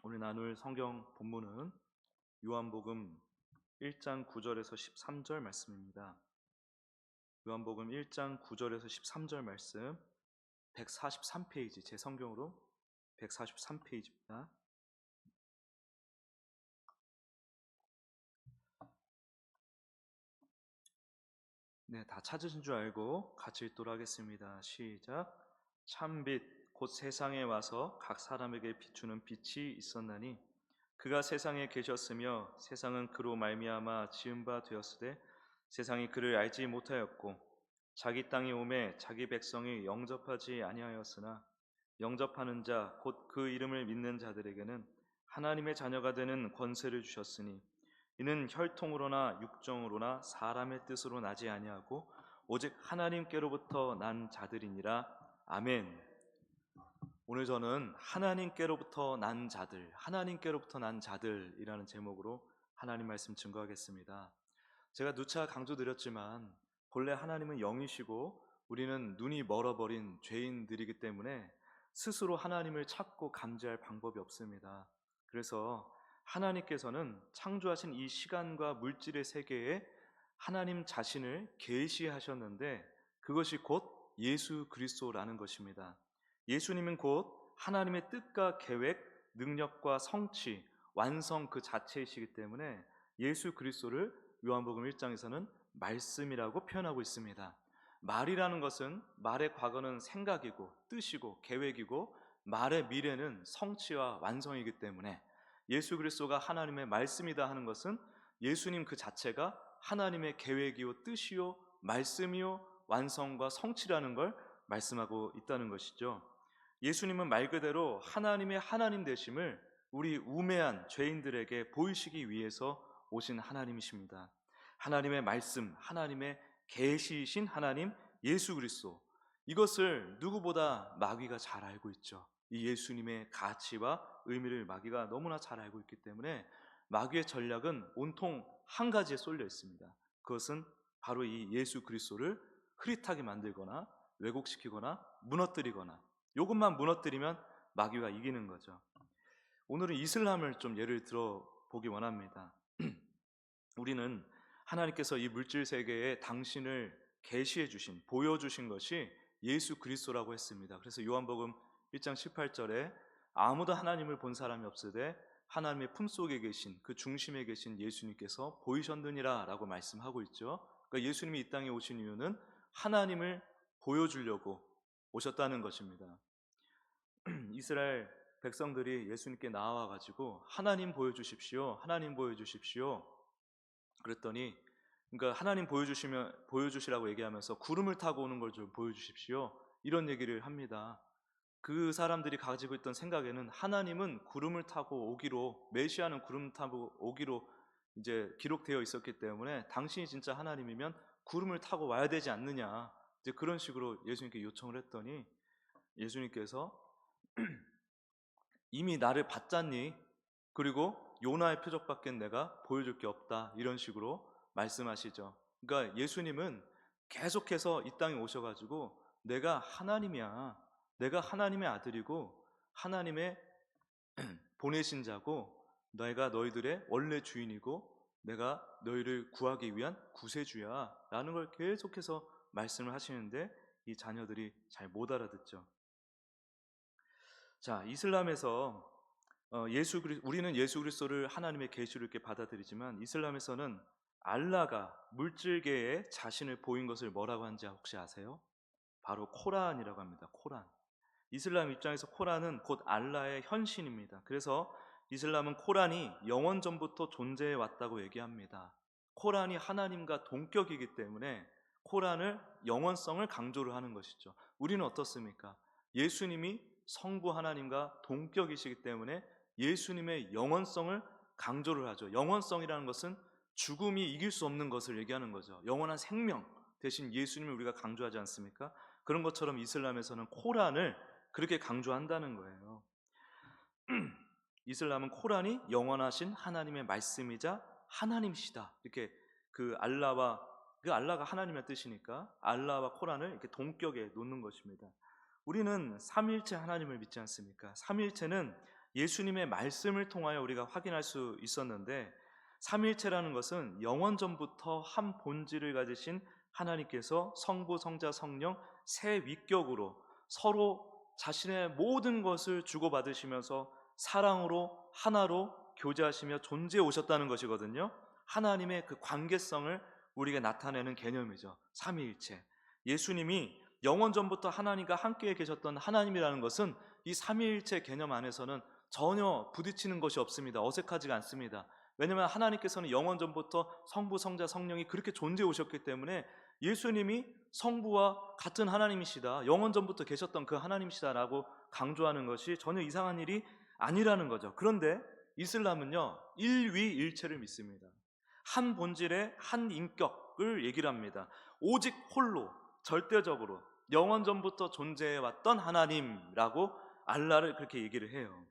오늘 나눌 성경 본문은 요한복음 1장 9절에서 13절 말씀입니다. 요한복음 1장 9절에서 13절 말씀 143페이지, 제 성경으로 143페이지입니다. 네, 다 찾으신 줄 알고 같이 읽도록 하겠습니다. 시작. 참빛 곧 세상에 와서 각 사람에게 비추는 빛이 있었나니 그가 세상에 계셨으며 세상은 그로 말미암아 지은 바 되었으되 세상이 그를 알지 못하였고 자기 땅에 오매 자기 백성이 영접하지 아니하였으나 영접하는 자 곧 그 이름을 믿는 자들에게는 하나님의 자녀가 되는 권세를 주셨으니 이는 혈통으로나 육정으로나 사람의 뜻으로 나지 아니하고 오직 하나님께로부터 난 자들이니라. 아멘. 오늘 저는 하나님께로부터 난 자들이라는 제목으로 하나님 말씀 증거하겠습니다. 제가 누차 강조드렸지만 본래 하나님은 영이시고 우리는 눈이 멀어버린 죄인들이기 때문에 스스로 하나님을 찾고 감지할 방법이 없습니다. 그래서 하나님께서는 창조하신 이 시간과 물질의 세계에 하나님 자신을 계시하셨는데 그것이 곧 예수 그리스도라는 것입니다. 예수님은 곧 하나님의 뜻과 계획, 능력과 성취, 완성 그 자체이시기 때문에 예수 그리스도를 요한복음 1장에서는 말씀이라고 표현하고 있습니다. 말이라는 것은, 말의 과거는 생각이고 뜻이고 계획이고 말의 미래는 성취와 완성이기 때문에 예수 그리스도가 하나님의 말씀이다 하는 것은 예수님 그 자체가 하나님의 계획이요 뜻이요 말씀이요 완성과 성취라는 걸 말씀하고 있다는 것이죠. 예수님은 말 그대로 하나님의 하나님 되심을 우리 우매한 죄인들에게 보이시기 위해서 오신 하나님이십니다. 하나님의 말씀, 하나님의 계시이신 하나님 예수 그리스도, 이것을 누구보다 마귀가 잘 알고 있죠. 이 예수님의 가치와 의미를 마귀가 너무나 잘 알고 있기 때문에 마귀의 전략은 온통 한 가지에 쏠려 있습니다. 그것은 바로 이 예수 그리스도를 흐릿하게 만들거나 왜곡시키거나 무너뜨리거나, 이것만 무너뜨리면 마귀가 이기는 거죠. 오늘은 이슬람을 좀 예를 들어 보기 원합니다. 우리는 하나님께서 이 물질 세계에 당신을 계시해 주신, 보여주신 것이 예수 그리스도라고 했습니다. 그래서 요한복음 1장 18절에 아무도 하나님을 본 사람이 없으되 하나님의 품속에 계신, 그 중심에 계신 예수님께서 보이셨느니라 라고 말씀하고 있죠. 그러니까 예수님이 이 땅에 오신 이유는 하나님을 보여주려고 오셨다는 것입니다. 이스라엘 백성들이 예수님께 나와가지고 하나님 보여주십시오, 하나님 보여주십시오 그랬더니, 그러니까 하나님 보여주시라고 얘기하면서 구름을 타고 오는 걸 좀 보여주십시오 이런 얘기를 합니다. 그 사람들이 가지고 있던 생각에는 하나님은 구름을 타고 오기로, 메시아는 구름 타고 오기로 이제 기록되어 있었기 때문에 당신이 진짜 하나님이면 구름을 타고 와야 되지 않느냐, 이제 그런 식으로 예수님께 요청을 했더니 예수님께서 이미 나를 봤잖니, 그리고 요나의 표적밖에 내가 보여줄 게 없다, 이런 식으로 말씀하시죠. 그러니까 예수님은 계속해서 이 땅에 오셔가지고 내가 하나님이야, 내가 하나님의 아들이고 하나님의 보내신 자고 내가 너희들의 원래 주인이고 내가 너희를 구하기 위한 구세주야 라는 걸 계속해서 말씀을 하시는데 이 자녀들이 잘 못 알아듣죠. 자, 이슬람에서 우리는 예수 그리스도를 하나님의 계시로 이렇게 받아들이지만 이슬람에서는 알라가 물질계에 자신을 보인 것을 뭐라고 하는지 혹시 아세요? 바로 코란이라고 합니다. 코란. 이슬람 입장에서 코란은 곧 알라의 현신입니다. 그래서 이슬람은 코란이 영원 전부터 존재해 왔다고 얘기합니다. 코란이 하나님과 동격이기 때문에 코란을, 영원성을 강조를 하는 것이죠. 우리는 어떻습니까? 예수님이 성부 하나님과 동격이시기 때문에 예수님의 영원성을 강조를 하죠. 영원성이라는 것은 죽음이 이길 수 없는 것을 얘기하는 거죠. 영원한 생명 대신 예수님을 우리가 강조하지 않습니까? 그런 것처럼 이슬람에서는 코란을 그렇게 강조한다는 거예요. 이슬람은 코란이 영원하신 하나님의 말씀이자 하나님이시다, 이렇게 그 알라가 하나님의 뜻이니까 알라와 코란을 이렇게 동격에 놓는 것입니다. 우리는 삼위일체 하나님을 믿지 않습니까? 삼위일체는 예수님의 말씀을 통하여 우리가 확인할 수 있었는데, 삼위일체라는 것은 영원 전부터 한 본질을 가지신 하나님께서 성부, 성자, 성령 세 위격으로 서로 자신의 모든 것을 주고받으시면서 사랑으로 하나로 교제하시며 존재해 오셨다는 것이거든요. 하나님의 그 관계성을 우리가 나타내는 개념이죠. 삼위일체. 예수님이 영원 전부터 하나님과 함께 계셨던 하나님이라는 것은 이 삼위일체 개념 안에서는 전혀 부딪히는 것이 없습니다. 어색하지가 않습니다. 왜냐하면 하나님께서는 영원 전부터 성부, 성자, 성령이 그렇게 존재해 오셨기 때문에 예수님이 성부와 같은 하나님이시다, 영원 전부터 계셨던 그 하나님이시다라고 강조하는 것이 전혀 이상한 일이 아니라는 거죠. 그런데 이슬람은요, 일위일체를 믿습니다. 한 본질의 한 인격을 얘기를 합니다. 오직 홀로 절대적으로 영원 전부터 존재해왔던 하나님이라고 알라를 그렇게 얘기를 해요.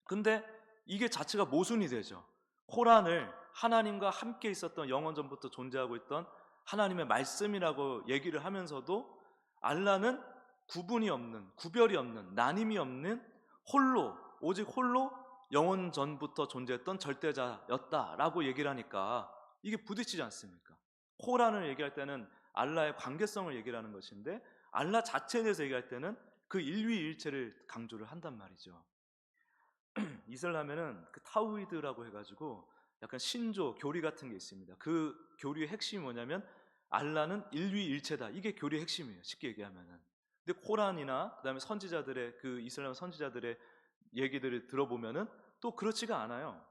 근데 이게 자체가 모순이 되죠. 코란을 하나님과 함께 있었던, 영원 전부터 존재하고 있던 하나님의 말씀이라고 얘기를 하면서도 알라는 구분이 없는, 구별이 없는, 나님이 없는 홀로, 오직 홀로 영원 전부터 존재했던 절대자였다라고 얘기를 하니까 이게 부딪히지 않습니까? 코란을 얘기할 때는 알라의 관계성을 얘기를 하는 것인데, 알라 자체에 대해서 얘기할 때는 그 일위일체를 강조를 한단 말이죠. 이슬람에는 그 타우히드라고 해가지고 약간 신조, 교리 같은 게 있습니다. 그 교리의 핵심이 뭐냐면 알라는 일위일체다. 이게 교리의 핵심이에요. 쉽게 얘기하면은. 근데 코란이나 그다음에 선지자들의, 그 이슬람 선지자들의 얘기들을 들어보면은 또 그렇지가 않아요.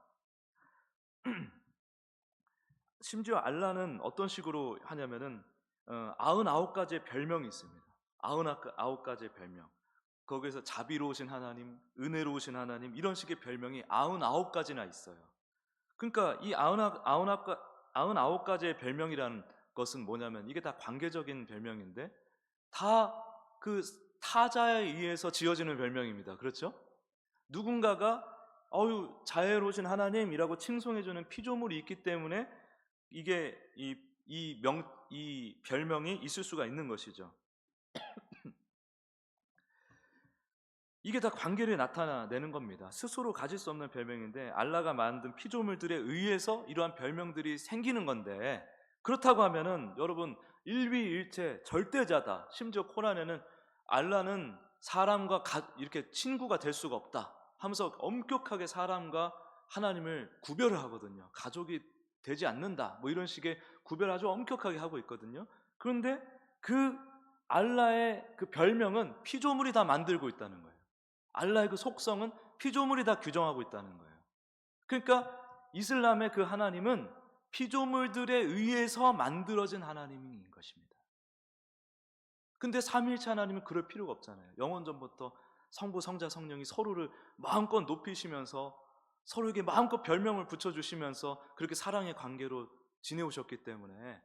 심지어 알라는 어떤 식으로 하냐면은 99가지의 별명이 있습니다. 99가지의 별명. 거기서 자비로우신 하나님, 은혜로우신 하나님, 이런 식의 별명이 99가지나 있어요. 그러니까 이 99가지의 별명이라는 것은 뭐냐면 이게 다 관계적인 별명인데 다 그 타자에 의해서 지어지는 별명입니다. 그렇죠? 누군가가 자애로우신 하나님이라고 칭송해주는 피조물이 있기 때문에 이게 이 별명이 있을 수가 있는 것이죠. 이게 다 관계를 나타내는 겁니다. 스스로 가질 수 없는 별명인데 알라가 만든 피조물들에 의해서 이러한 별명들이 생기는 건데, 그렇다고 하면은 여러분, 일위일체 절대자다. 심지어 코란에는 알라는 사람과 이렇게 친구가 될 수가 없다 하면서 엄격하게 사람과 하나님을 구별을 하거든요. 가족이 되지 않는다, 뭐 이런 식의 구별을 아주 엄격하게 하고 있거든요. 그런데 그 알라의 그 별명은 피조물이 다 만들고 있다는 거예요. 알라의 그 속성은 피조물이 다 규정하고 있다는 거예요. 그러니까 이슬람의 그 하나님은 피조물들에 의해서 만들어진 하나님인 것입니다. 근데 삼위일체 하나님은 그럴 필요가 없잖아요. 영원 전부터 성부, 성자, 성령이 서로를 마음껏 높이시면서 서로에게 마음껏 별명을 붙여주시면서 그렇게 사랑의 관계로 지내오셨기 때문에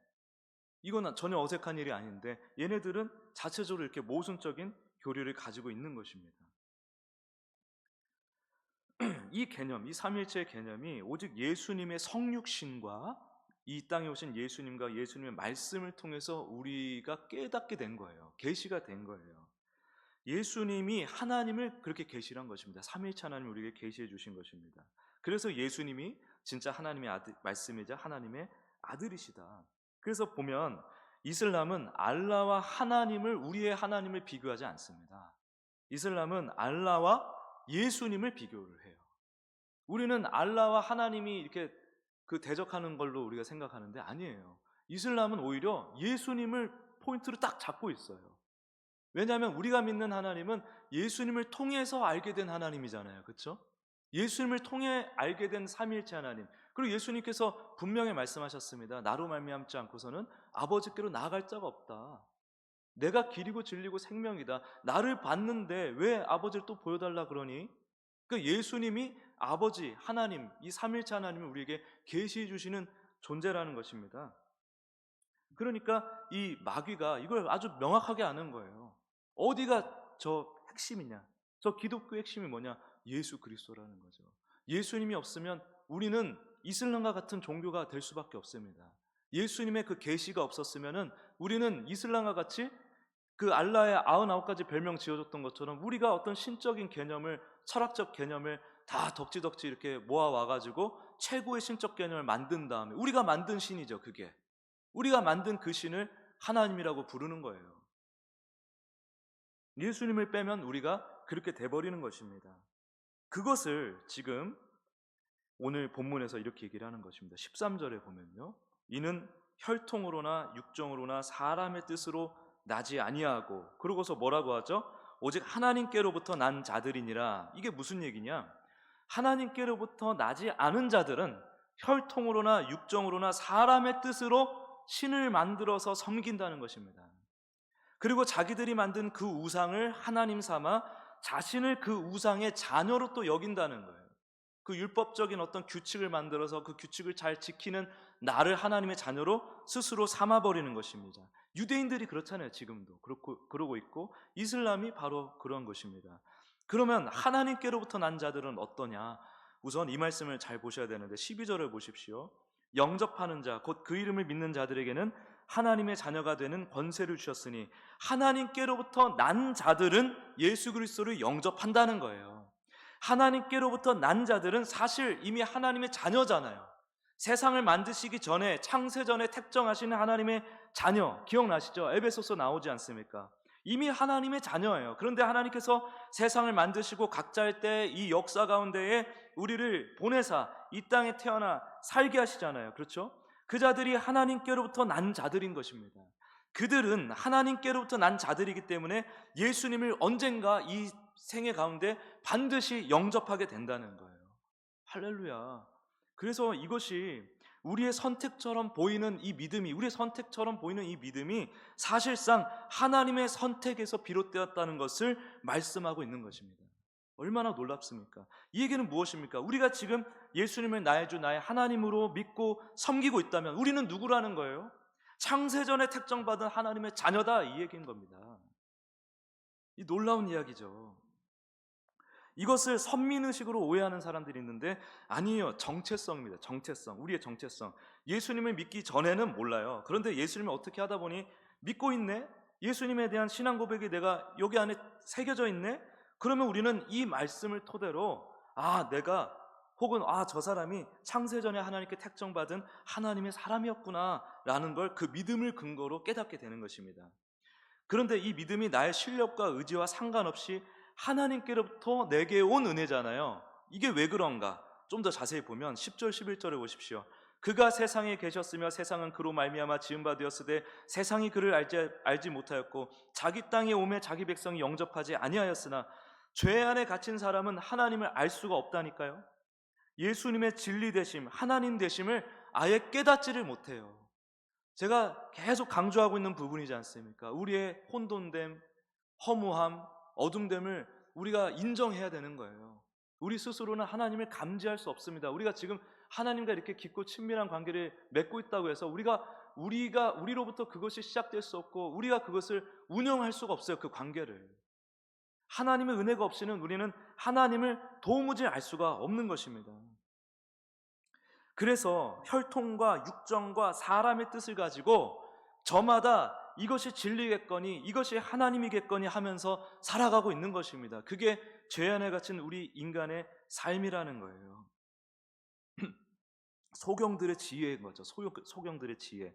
이건 전혀 어색한 일이 아닌데, 얘네들은 자체적으로 이렇게 모순적인 교리를 가지고 있는 것입니다. 이 개념, 이 삼위일체의 개념이 오직 예수님의 성육신과 이 땅에 오신 예수님과 예수님의 말씀을 통해서 우리가 깨닫게 된 거예요. 계시가 된 거예요. 예수님이 하나님을 그렇게 계시한 것입니다. 삼위일체 하나님을 우리에게 계시해 주신 것입니다. 그래서 예수님이 진짜 하나님의 아들, 말씀이자 하나님의 아들이시다. 그래서 보면 이슬람은 알라와 하나님을, 우리의 하나님을 비교하지 않습니다. 이슬람은 알라와 예수님을 비교를 해요. 우리는 알라와 하나님이 이렇게 그 대적하는 걸로 우리가 생각하는데 아니에요. 이슬람은 오히려 예수님을 포인트로 딱 잡고 있어요. 왜냐하면 우리가 믿는 하나님은 예수님을 통해서 알게 된 하나님이잖아요. 그렇죠? 예수님을 통해 알게 된 삼위일체 하나님. 그리고 예수님께서 분명히 말씀하셨습니다. 나로 말미암지 않고서는 아버지께로 나아갈 자가 없다. 내가 길이고 진리고 생명이다. 나를 봤는데 왜 아버지를 또 보여달라 그러니? 그러니까 예수님이 아버지, 하나님, 이 삼위일체 하나님을 우리에게 계시해 주시는 존재라는 것입니다. 그러니까 이 마귀가 이걸 아주 명확하게 아는 거예요. 어디가 저 핵심이냐? 저 기독교의 핵심이 뭐냐? 예수 그리스도라는 거죠. 예수님이 없으면 우리는 이슬람과 같은 종교가 될 수밖에 없습니다. 예수님의 그 계시가 없었으면은 우리는 이슬람과 같이 그 알라의 99가지 별명 지어줬던 것처럼 우리가 어떤 신적인 개념을, 철학적 개념을 다 덕지덕지 이렇게 모아와가지고 최고의 신적 개념을 만든 다음에, 우리가 만든 신이죠. 그게 우리가 만든 그 신을 하나님이라고 부르는 거예요. 예수님을 빼면 우리가 그렇게 돼버리는 것입니다. 그것을 지금 오늘 본문에서 이렇게 얘기를 하는 것입니다. 13절에 보면요, 이는 혈통으로나 육정으로나 사람의 뜻으로 나지 아니하고, 그러고서 뭐라고 하죠? 오직 하나님께로부터 난 자들이니라. 이게 무슨 얘기냐? 하나님께로부터 나지 않은 자들은 혈통으로나 육정으로나 사람의 뜻으로 신을 만들어서 섬긴다는 것입니다. 그리고 자기들이 만든 그 우상을 하나님 삼아 자신을 그 우상의 자녀로 또 여긴다는 거예요. 그 율법적인 어떤 규칙을 만들어서 그 규칙을 잘 지키는 나를 하나님의 자녀로 스스로 삼아버리는 것입니다. 유대인들이 그렇잖아요. 지금도 그러고 있고, 이슬람이 바로 그런 것입니다. 그러면 하나님께로부터 난 자들은 어떠냐? 우선 이 말씀을 잘 보셔야 되는데 12절을 보십시오. 영접하는 자, 곧 그 이름을 믿는 자들에게는 하나님의 자녀가 되는 권세를 주셨으니, 하나님께로부터 난 자들은 예수 그리스도를 영접한다는 거예요. 하나님께로부터 난 자들은 사실 이미 하나님의 자녀잖아요. 세상을 만드시기 전에, 창세전에 택정하시는 하나님의 자녀, 기억나시죠? 에베소서 나오지 않습니까? 이미 하나님의 자녀예요. 그런데 하나님께서 세상을 만드시고 각자의 때 이 역사 가운데에 우리를 보내사 이 땅에 태어나 살게 하시잖아요. 그렇죠? 그 자들이 하나님께로부터 난 자들인 것입니다. 그들은 하나님께로부터 난 자들이기 때문에 예수님을 언젠가 이 생애 가운데 반드시 영접하게 된다는 거예요. 할렐루야. 그래서 이것이 우리의 선택처럼 보이는 이 믿음이, 우리의 선택처럼 보이는 이 믿음이 사실상 하나님의 선택에서 비롯되었다는 것을 말씀하고 있는 것입니다. 얼마나 놀랍습니까? 이 얘기는 무엇입니까? 우리가 지금 예수님을 나의 주, 나의 하나님으로 믿고 섬기고 있다면 우리는 누구라는 거예요? 창세전에 택정받은 하나님의 자녀다, 이 얘기인 겁니다. 이 놀라운 이야기죠. 이것을 선민의식으로 오해하는 사람들이 있는데, 아니에요. 정체성입니다. 정체성, 우리의 정체성. 예수님을 믿기 전에는 몰라요. 그런데 예수님을 어떻게 하다 보니 믿고 있네? 예수님에 대한 신앙 고백이 내가 여기 안에 새겨져 있네? 그러면 우리는 이 말씀을 토대로 내가, 혹은 저 사람이 창세전에 하나님께 택정받은 하나님의 사람이었구나 라는 걸 그 믿음을 근거로 깨닫게 되는 것입니다. 그런데 이 믿음이 나의 실력과 의지와 상관없이 하나님께로부터 내게 온 은혜잖아요. 이게 왜 그런가? 좀 더 자세히 보면 10절 11절에 보십시오. 그가 세상에 계셨으며 세상은 그로 말미암아 지은 바 되었으되 세상이 그를 알지 못하였고 자기 땅에 오매 자기 백성이 영접하지 아니하였으나 죄 안에 갇힌 사람은 하나님을 알 수가 없다니까요. 예수님의 진리 되심, 하나님 되심을 아예 깨닫지를 못해요. 제가 계속 강조하고 있는 부분이지 않습니까? 우리의 혼돈됨, 허무함, 어둠됨을 우리가 인정해야 되는 거예요. 우리 스스로는 하나님을 감지할 수 없습니다. 우리가 지금 하나님과 이렇게 깊고 친밀한 관계를 맺고 있다고 해서 우리로부터 그것이 시작될 수 없고 우리가 그것을 운영할 수가 없어요. 그 관계를. 하나님의 은혜가 없이는 우리는 하나님을 도무지 알 수가 없는 것입니다. 그래서 혈통과 육정과 사람의 뜻을 가지고 저마다 이것이 진리겠거니 이것이 하나님이겠거니 하면서 살아가고 있는 것입니다. 그게 죄 안에 갇힌 우리 인간의 삶이라는 거예요. 소경들의 지혜인 거죠. 소경들의 지혜.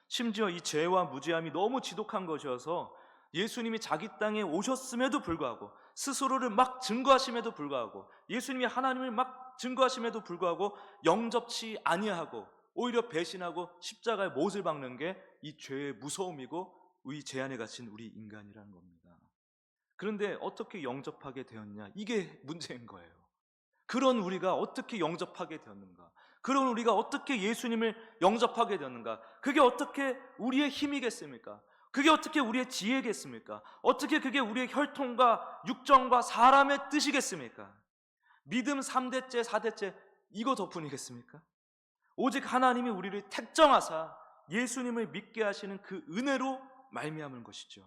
심지어 이 죄와 무지함이 너무 지독한 것이어서 예수님이 자기 땅에 오셨음에도 불구하고, 스스로를 막 증거하심에도 불구하고, 예수님이 하나님을 막 증거하심에도 불구하고 영접치 아니하고 오히려 배신하고 십자가에 못을 박는 게 이 죄의 무서움이고 이 죄 안에 갇힌 우리 인간이라는 겁니다. 그런데 어떻게 영접하게 되었냐? 이게 문제인 거예요. 그런 우리가 어떻게 영접하게 되었는가? 그런 우리가 어떻게 예수님을 영접하게 되었는가? 그게 어떻게 우리의 힘이겠습니까? 그게 어떻게 우리의 지혜겠습니까? 어떻게 그게 우리의 혈통과 육정과 사람의 뜻이겠습니까? 믿음 3대째 4대째 이거 덕분이겠습니까? 오직 하나님이 우리를 택정하사 예수님을 믿게 하시는 그 은혜로 말미암은 것이죠.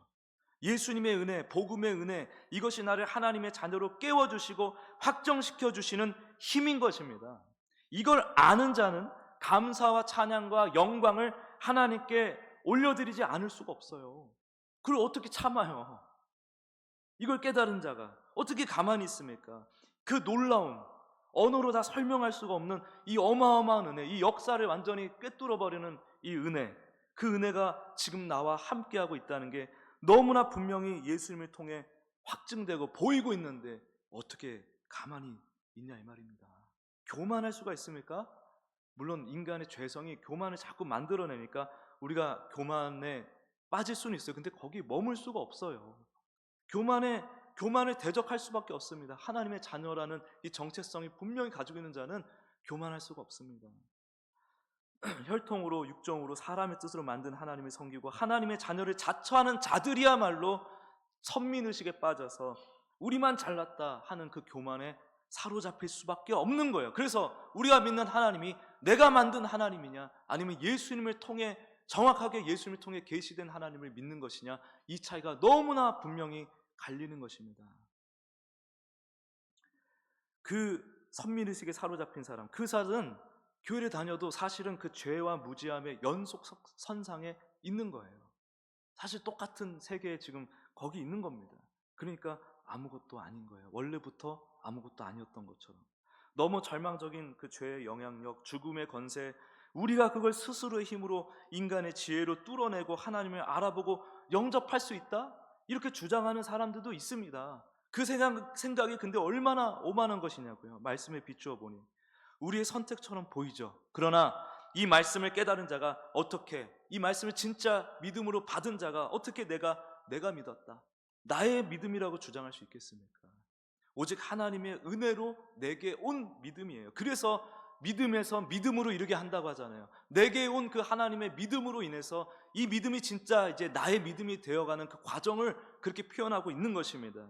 예수님의 은혜, 복음의 은혜, 이것이 나를 하나님의 자녀로 깨워주시고 확정시켜주시는 힘인 것입니다. 이걸 아는 자는 감사와 찬양과 영광을 하나님께 올려드리지 않을 수가 없어요. 그걸 어떻게 참아요? 이걸 깨달은 자가 어떻게 가만히 있습니까? 그 놀라움, 언어로 다 설명할 수가 없는 이 어마어마한 은혜, 이 역사를 완전히 꿰뚫어버리는 이 은혜, 그 은혜가 지금 나와 함께하고 있다는 게 너무나 분명히 예수님을 통해 확증되고 보이고 있는데 어떻게 가만히 있냐 이 말입니다. 교만할 수가 있습니까? 물론 인간의 죄성이 교만을 자꾸 만들어내니까 우리가 교만에 빠질 수는 있어요. 근데 거기 머물 수가 없어요. 교만을 대적할 수밖에 없습니다. 하나님의 자녀라는 이 정체성이 분명히 가지고 있는 자는 교만할 수가 없습니다. 혈통으로 육정으로 사람의 뜻으로 만든 하나님을 섬기고 하나님의 자녀를 자처하는 자들이야말로 선민의식에 빠져서 우리만 잘났다 하는 그 교만에 사로잡힐 수밖에 없는 거예요. 그래서 우리가 믿는 하나님이 내가 만든 하나님이냐 아니면 예수님을 통해 정확하게 예수님을 통해 계시된 하나님을 믿는 것이냐, 이 차이가 너무나 분명히 갈리는 것입니다. 그 선민의식에 사로잡힌 사람, 그 사람은 교회를 다녀도 사실은 그 죄와 무지함의 연속선상에 있는 거예요. 사실 똑같은 세계에 지금 거기 있는 겁니다. 그러니까 아무것도 아닌 거예요. 원래부터 아무것도 아니었던 것처럼. 너무 절망적인 그 죄의 영향력, 죽음의 권세, 우리가 그걸 스스로의 힘으로 인간의 지혜로 뚫어내고 하나님을 알아보고 영접할 수 있다? 이렇게 주장하는 사람들도 있습니다. 그 생각이 근데 얼마나 오만한 것이냐고요. 말씀에 비추어 보니 우리의 선택처럼 보이죠. 그러나 이 말씀을 깨달은 자가 어떻게, 이 말씀을 진짜 믿음으로 받은 자가 어떻게 내가 믿었다, 나의 믿음이라고 주장할 수 있겠습니까? 오직 하나님의 은혜로 내게 온 믿음이에요. 그래서 믿음에서 믿음으로 이르게 한다고 하잖아요. 내게 온 그 하나님의 믿음으로 인해서 이 믿음이 진짜 이제 나의 믿음이 되어가는 그 과정을 그렇게 표현하고 있는 것입니다.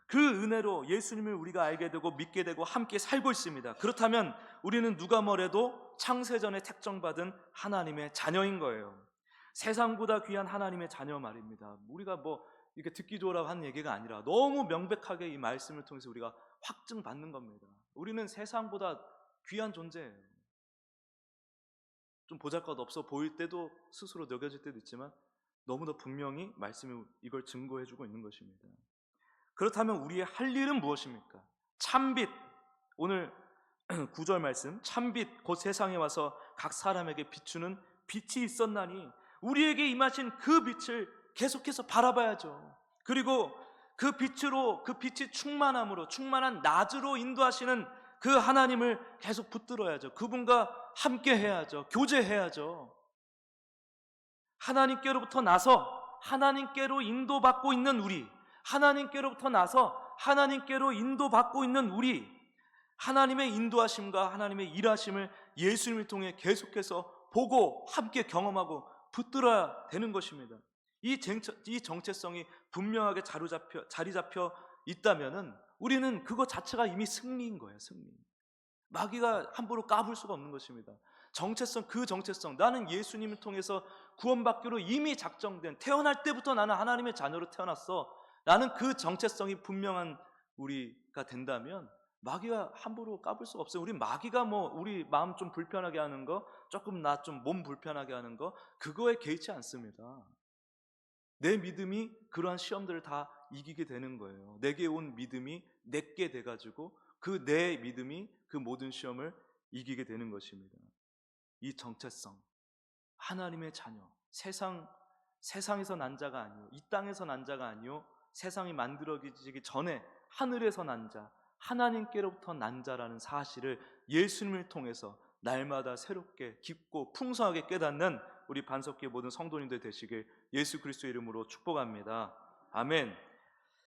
그 은혜로 예수님을 우리가 알게 되고 믿게 되고 함께 살고 있습니다. 그렇다면 우리는 누가 뭐래도 창세전에 택정받은 하나님의 자녀인 거예요. 세상보다 귀한 하나님의 자녀 말입니다. 우리가 뭐 이렇게 듣기 좋으라고 하는 얘기가 아니라 너무 명백하게 이 말씀을 통해서 우리가 확증받는 겁니다. 우리는 세상보다 귀한 존재예요. 좀 보잘것없어 보일 때도 스스로 녹여질 때도 있지만 너무나 분명히 말씀이 이걸 증거해주고 있는 것입니다. 그렇다면 우리의 할 일은 무엇입니까? 참빛, 오늘 9절 말씀, 참빛 곧 세상에 와서 각 사람에게 비추는 빛이 있었나니 우리에게 임하신 그 빛을 계속해서 바라봐야죠. 그리고 그 빛으로, 그 빛이 충만함으로, 충만한 낮으로 인도하시는 그 하나님을 계속 붙들어야죠. 그분과 함께 해야죠. 교제해야죠. 하나님께로부터 나서 하나님께로 인도받고 있는 우리, 하나님께로부터 나서 하나님께로 인도받고 있는 우리, 하나님의 인도하심과 하나님의 일하심을 예수님을 통해 계속해서 보고 함께 경험하고 붙들어야 되는 것입니다. 이 정체성이 분명하게 자리 잡혀 있다면은 우리는 그것 자체가 이미 승리인 거예요. 승리. 마귀가 함부로 까불 수가 없는 것입니다. 그 정체성, 나는 예수님을 통해서 구원받기로 이미 작정된, 태어날 때부터 나는 하나님의 자녀로 태어났어, 라는 그 정체성이 분명한 우리가 된다면 마귀가 함부로 까불 수가 없어요. 우리 마귀가 뭐 우리 마음 좀 불편하게 하는 거, 조금 나 좀 몸 불편하게 하는 거, 그거에 개의치 않습니다. 내 믿음이 그러한 시험들을 다 이기게 되는 거예요. 내게 온 믿음이 내게 돼가지고 그 내 믿음이 그 모든 시험을 이기게 되는 것입니다. 이 정체성, 하나님의 자녀, 세상에서 난 자가 아니요, 이 땅에서 난 자가 아니요, 세상이 만들어지기 전에 하늘에서 난 자, 하나님께로부터 난 자라는 사실을 예수님을 통해서 날마다 새롭게 깊고 풍성하게 깨닫는 우리 반석교회 모든 성도님들 되시길 예수 그리스도의 이름으로 축복합니다. 아멘.